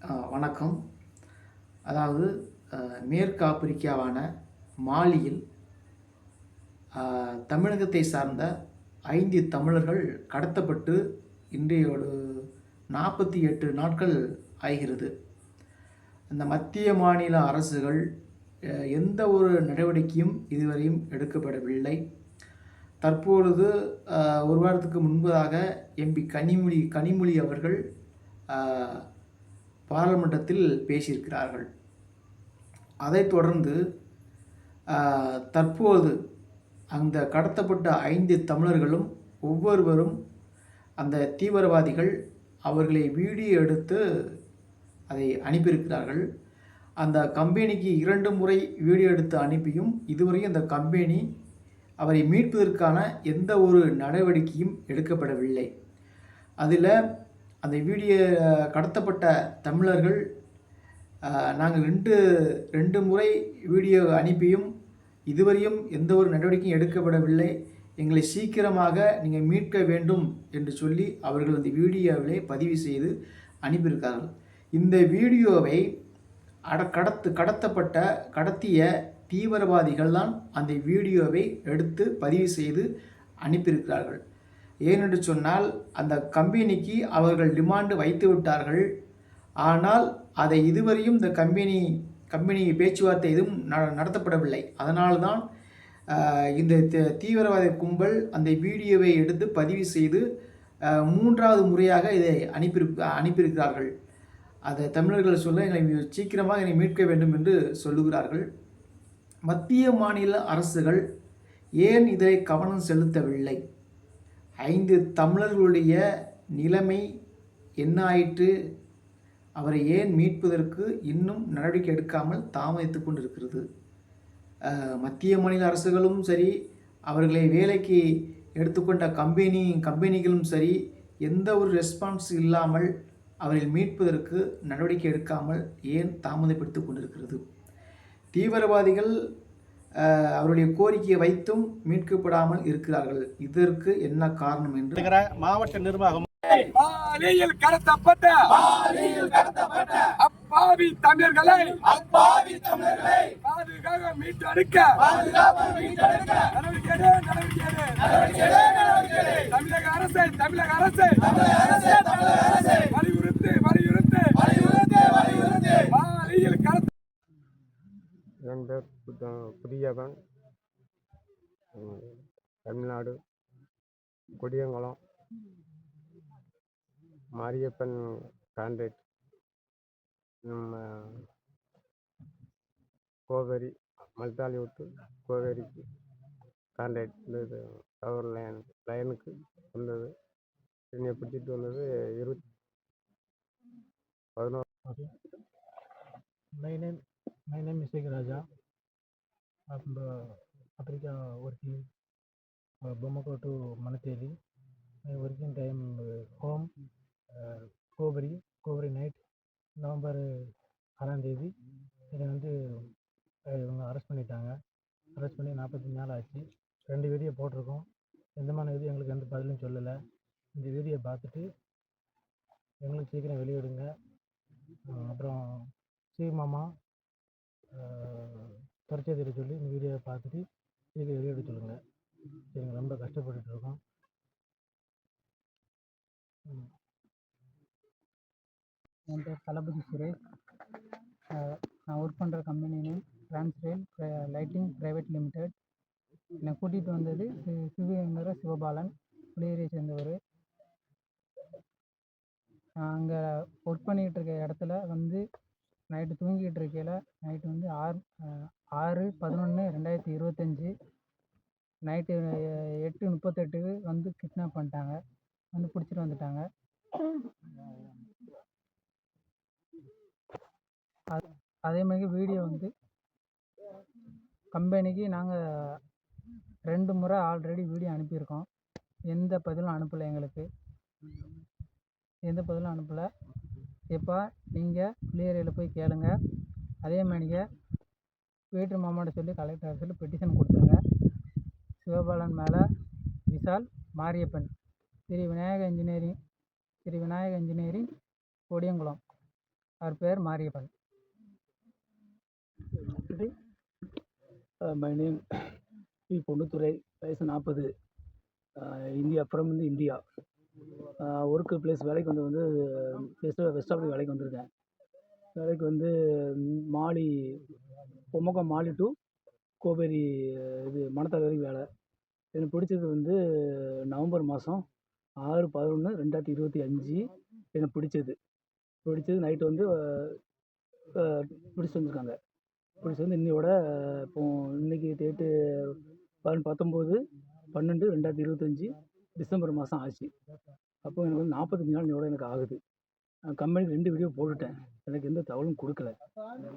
வணக்கம். அதாவது மேற்கு ஆப்பிரிக்காவான மாலியில் தமிழகத்தை சார்ந்த 5 தமிழர்கள் கடத்தப்பட்டு இன்றையோடு 48 நாட்கள் ஆகிறது. இந்த மத்திய மாநில அரசுகள் எந்த ஒரு நடவடிக்கையும் இதுவரையும் எடுக்கப்படவில்லை. தற்பொழுது ஒரு வாரத்துக்கு முன்பதாக எம்பி கனிமொழி அவர்கள் பாராளுமன்றத்தில் பேசியிருக்கிறார்கள். அதைத் தொடர்ந்து தற்போது அந்த கடத்தப்பட்ட 5 தமிழர்களும் ஒவ்வொருவரும் அந்த தீவிரவாதிகள் அவர்களை வீடியோ எடுத்து அதை அனுப்பியிருக்கிறார்கள். அந்த கம்பெனிக்கு 2 முறை வீடியோ எடுத்து அனுப்பியும் இதுவரையும் அந்த கம்பெனி அவரை மீட்பதற்கான எந்த ஒரு நடவடிக்கையும் எடுக்கப்படவில்லை. அதில் அந்த வீடியோ கடத்தப்பட்ட தமிழர்கள் நாங்கள் ரெண்டு முறை வீடியோ அனுப்பியும் இதுவரையும் எந்த ஒரு நடவடிக்கையும் எடுக்கப்படவில்லை, எங்களை சீக்கிரமாக நீங்கள் மீட்க வேண்டும் என்று சொல்லி அவர்கள் அந்த வீடியோவிலே பதிவு செய்து அனுப்பியிருக்கார்கள். இந்த வீடியோவை கடத்திய தீவிரவாதிகள் தான் அந்த வீடியோவை எடுத்து பதிவு செய்து அனுப்பியிருக்கிறார்கள். ஏனென்று சொன்னால் அந்த கம்பெனிக்கு அவர்கள் டிமாண்டு வைத்து விட்டார்கள். ஆனால் அதை இதுவரையும் இந்த கம்பெனி பேச்சுவார்த்தை எதுவும் நடத்தப்படவில்லை. அதனால்தான் இந்த தீவிரவாத கும்பல் அந்த வீடியோவை எடுத்து பதிவு செய்து 3வது முறையாக இதை அனுப்பியிருக்கிறார்கள். அதை தமிழர்கள் சொல்ல எங்களை சீக்கிரமாக என்னை மீட்க வேண்டும் என்று சொல்லுகிறார்கள். மத்திய மாநில அரசுகள் ஏன் இதை கவனம் செலுத்தவில்லை? 5 தமிழர்களுடைய நிலைமை என்ன ஆயிற்று? அவரை ஏன் மீட்பதற்கு இன்னும் நடவடிக்கை எடுக்காமல் தாமதித்து கொண்டிருக்கிறது? மத்திய மாநில அரசுகளும் சரி, அவர்களை வேலைக்கு எடுத்துக்கொண்ட கம்பெனிகளும் சரி, எந்த ஒரு ரெஸ்பான்ஸ் இல்லாமல் அவரை மீட்பதற்கு நடவடிக்கை எடுக்காமல் ஏன் தாமதப்படுத்தி கொண்டிருக்கிறது? தீவிரவாதிகள் அவருடைய கோரிக்கையை வைத்தும் மீட்கப்படாமல் இருக்கிறார்கள். இதற்கு என்ன காரணம் என்று மாவட்ட நிர்வாகம் கடத்தப்பட்ட அப்பாவி தமிழர்களை பாதுகாக மீட்டெடுக்க தமிழக அரசு வலியுறுத்து பாலியல் கடத்த. என் பேர் புதியவன், தமிழ்நாடு, கொடியங்குளம், மாரியப்பன் கான்ட்ராக்ட், நம்ம கோவேரி மல்தாலி விட்டு கோவேரிக்கு கான்ட்ராக்ட் இருந்தது. டவர் லைனுக்கு வந்தது. என்னை பிடிச்சிட்டு வந்தது 11. My name is Sheikh Raja. I'm Africa working Bamako to Manateli. My working time home Cobri night November 6ஆம் தேதி என்னை வந்து இவங்க அரெஸ்ட் பண்ணிட்டாங்க. அரெஸ்ட் பண்ணி 45 நாள் ஆச்சு. 2 வீடியோ போட்டிருக்கோம். எந்தமான இது எங்களுக்கு எந்த பதிலும் சொல்லலை. இந்த வீடியோ பார்த்துட்டு எங்களுக்கு சீக்கிரம் வெளியிடுங்க. அப்புறம் மாமா துறைச்சதில் சொல்லி இந்த வீடியோவை பார்த்துட்டு சீக்கிரம் வெளியிட சொல்லுங்கள். சரிங்க, ரொம்ப கஷ்டப்பட்டுட்டு இருக்கோம். என் பேர் தளபதி சுரேஷ். நான் ஒர்க் பண்ணுற company name Transrail lighting private limited. என்னை கூட்டிகிட்டு வந்தது சிவகங்கை சிவபாலன், புளியரியை சேர்ந்தவர். நான் அங்கே ஒர்க் பண்ணிக்கிட்டு இருக்க இடத்துல வந்து நைட்டு தூங்கிட்டு இருக்கையில் நைட்டு வந்து 6/11/2025 நைட்டு 8:38 வந்து கிட்னாப் பண்ணிட்டாங்க. வந்து பிடிச்சிட்டு வந்துட்டாங்க. அதே மாதிரி வீடியோ வந்து கம்பெனிக்கு நாங்கள் 2 முறை ஆல்ரெடி வீடியோ அனுப்பியிருக்கோம். எந்த பதிலும் அனுப்பலை. எங்களுக்கு எந்த பதிலும் அனுப்பலை. இப்போ நீங்கள் புளியரையில் போய் கேளுங்க. அதே மாதிரிங்க வீட்டு மாமாட்ட சொல்லி கலெக்டர் ஆஃபீஸில் பெட்டிஷன் கொடுத்துருங்க. சிவபாலன் மேலே விஷால், மாரியப்பன், ஸ்ரீ விநாயக இன்ஜினியரிங் கொடியங்குளம் அவர் பேர் Mariappan. My name P. Ponduturai, வயசு 40. India from India. Work place வேலைக்கு வந்து வெஸ்ட் ஆஃப்ரிக்கா வேலைக்கு வந்திருக்கேன். வேலைக்கு வந்து மாலி பொம்மக்கம் மாலி டு கோபேரி இது மணத்தால் வரைக்கும் வேலை. எனக்கு பிடிச்சது வந்து நவம்பர் மாதம் 6/11/2025 எனக்கு பிடிச்சது நைட்டு வந்து பிடிச்சிட்டு வந்திருக்காங்க. பிடிச்சி வந்து இன்னையோட இன்னைக்கு டேட்டு 19/12/2025 டிசம்பர் மாதம் ஆச்சு. அப்போ எனக்கு வந்து 45 நாள் இன்னையோட எனக்கு ஆகுது. கம்பெனிக்கு 2 வீடியோ போட்டுட்டேன். எனக்கு எந்த தகவலும் கொடுக்கல.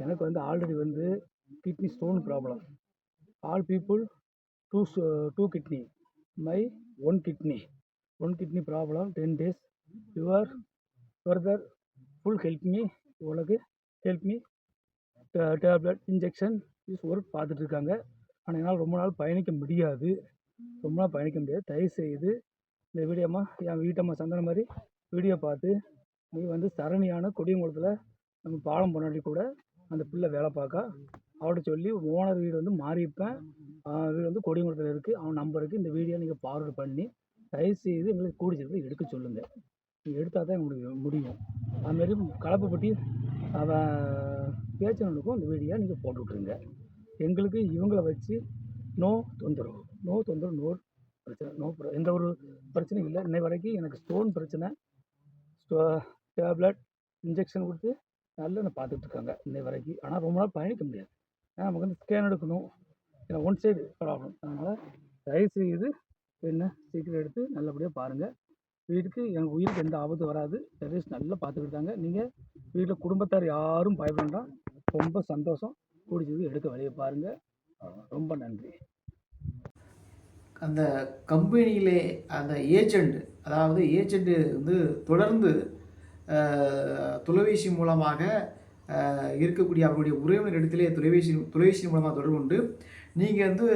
எனக்கு வந்து ஆல்ரெடி வந்து kidney stone problem. All people two kidney, my one kidney problem 10 days. Your further full help me tablet injection is work பார்த்துட்டு இருக்காங்க. ஆனால் என்னால் ரொம்ப நாள் பயணிக்க முடியாது. தயவுசெய்து இந்த வீடியோமா என் வீட்டம்மா சந்தனம் மாதிரி வீடியோ பார்த்து நீ வந்து சரணியான கொடியங்குளத்தில் நம்ம பாலம் பொன்னாடி கூட அந்த பிள்ளை வேலை பார்க்க அவர்கிட்ட சொல்லி ஓனர் வீடு வந்து மாறிப்பேன். வீடு வந்து கொடியங்குளத்தில் இருக்குது. அவன் நம்பருக்கு இந்த வீடியோ நீங்கள் ஃபார்வர்டு பண்ணி தயவுசெய்து எங்களுக்கு கூடிச்சது எடுக்க சொல்லுங்கள். நீங்கள் எடுத்தால் தான் எங்களுக்கு முடியும். அதுமாரி கலப்பப்பட்டி அவன் பேச்சனுக்கும் இந்த வீடியோ நீங்கள் போட்டு விட்ருங்க. எங்களுக்கு இவங்கள வச்சு நோ தொந்தரவு, நோ பிரச்சனை, எந்த ஒரு பிரச்சனையும் இல்லை. இன்னை வரைக்கும் எனக்கு ஸ்டோன் பிரச்சனை, டேப்லெட் இன்ஜெக்ஷன் கொடுத்து நல்லா நான் பார்த்துட்ருக்காங்க இன்னை வரைக்கும். ஆனால் ரொம்ப நாள் பயணிக்க முடியாது. ஏன்னா நமக்கு வந்து ஸ்கேன் எடுக்கணும், ஏன்னா ஒன் சைடு ப்ராப்ளம். அதனால் தயவுசெய்து என்ன சீக்கிரம் எடுத்து நல்லபடியாக பாருங்கள். வீட்டுக்கு எங்கள் உயிருக்கு எந்த ஆபத்து வராது. டெரரிஸ்ட் நல்லா பார்த்துக்கிட்டாங்க. நீங்கள் வீட்டில் குடும்பத்தார் யாரும் பயப்பட வேண்டாம். ரொம்ப சந்தோஷம். பிடிச்சது எடுக்க வழியை பாருங்கள். ரொம்ப நன்றி. அந்த கம்பெனியிலே அந்த ஏஜெண்ட் வந்து தொடர்ந்து தொலைபேசி மூலமாக இருக்கக்கூடிய அவருடைய உறவினரிடத்திலே தொலைபேசி மூலமாக தொடர்பு கொண்டு நீங்கள் வந்து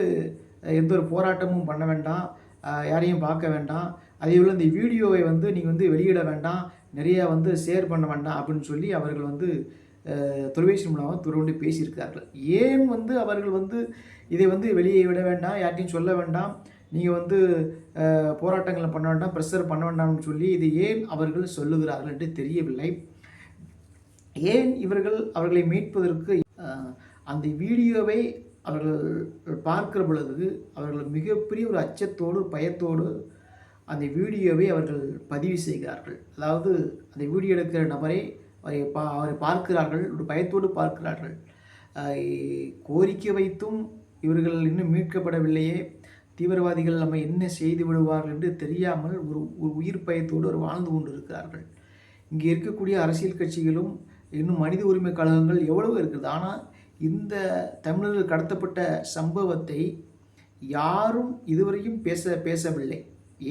எந்த ஒரு போராட்டமும் பண்ண வேண்டாம், யாரையும் பார்க்க வேண்டாம், அதேபோல் இந்த வீடியோவை வந்து நீங்கள் வந்து வெளியிட வேண்டாம், நிறையா வந்து ஷேர் பண்ண வேண்டாம் அப்படின்னு சொல்லி அவர்கள் வந்து தொலைபேசி மூலமாக தொடர்ந்து பேசியிருக்கிறார்கள். ஏன் வந்து அவர்கள் வந்து இதை வந்து வெளியே விட வேண்டாம், யார்ட்டையும் சொல்ல வேண்டாம், நீங்கள் வந்து போராட்டங்களை பண்ண வேண்டாம், ப்ரெஷர் பண்ண வேண்டாம்னு சொல்லி இது ஏன் அவர்கள் சொல்லுகிறார்கள் என்று தெரியவில்லை. ஏன் அவர்களை மீட்பதற்கு அந்த வீடியோவை அவர்கள் பார்க்கிற பொழுது அவர்கள் மிகப்பெரிய ஒரு அச்சத்தோடு பயத்தோடு அந்த வீடியோவை அவர்கள் பதிவு செய்கிறார்கள். அதாவது அந்த வீடியோ எடுக்கிற நபரை அவரை பார்க்கிறார்கள், ஒரு பயத்தோடு பார்க்கிறார்கள். கோரிக்கை வைத்தும் இவர்கள் இன்னும் மீட்கப்படவில்லையே, தீவிரவாதிகள் நம்ம என்ன செய்து விடுவார்கள் என்று தெரியாமல் ஒரு உயிர் பயத்தோடு அவர் வாழ்ந்து கொண்டு இருக்கிறார்கள். இங்கே இருக்கக்கூடிய அரசியல் கட்சிகளும் இன்னும் மனித உரிமை கழகங்கள் எவ்வளவோ இருக்குது. ஆனால் இந்த தமிழர்கள் கடத்தப்பட்ட சம்பவத்தை யாரும் இதுவரையும் பேசவில்லை.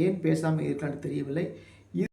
ஏன் பேசாமல் இருக்கான்னு தெரியவில்லை.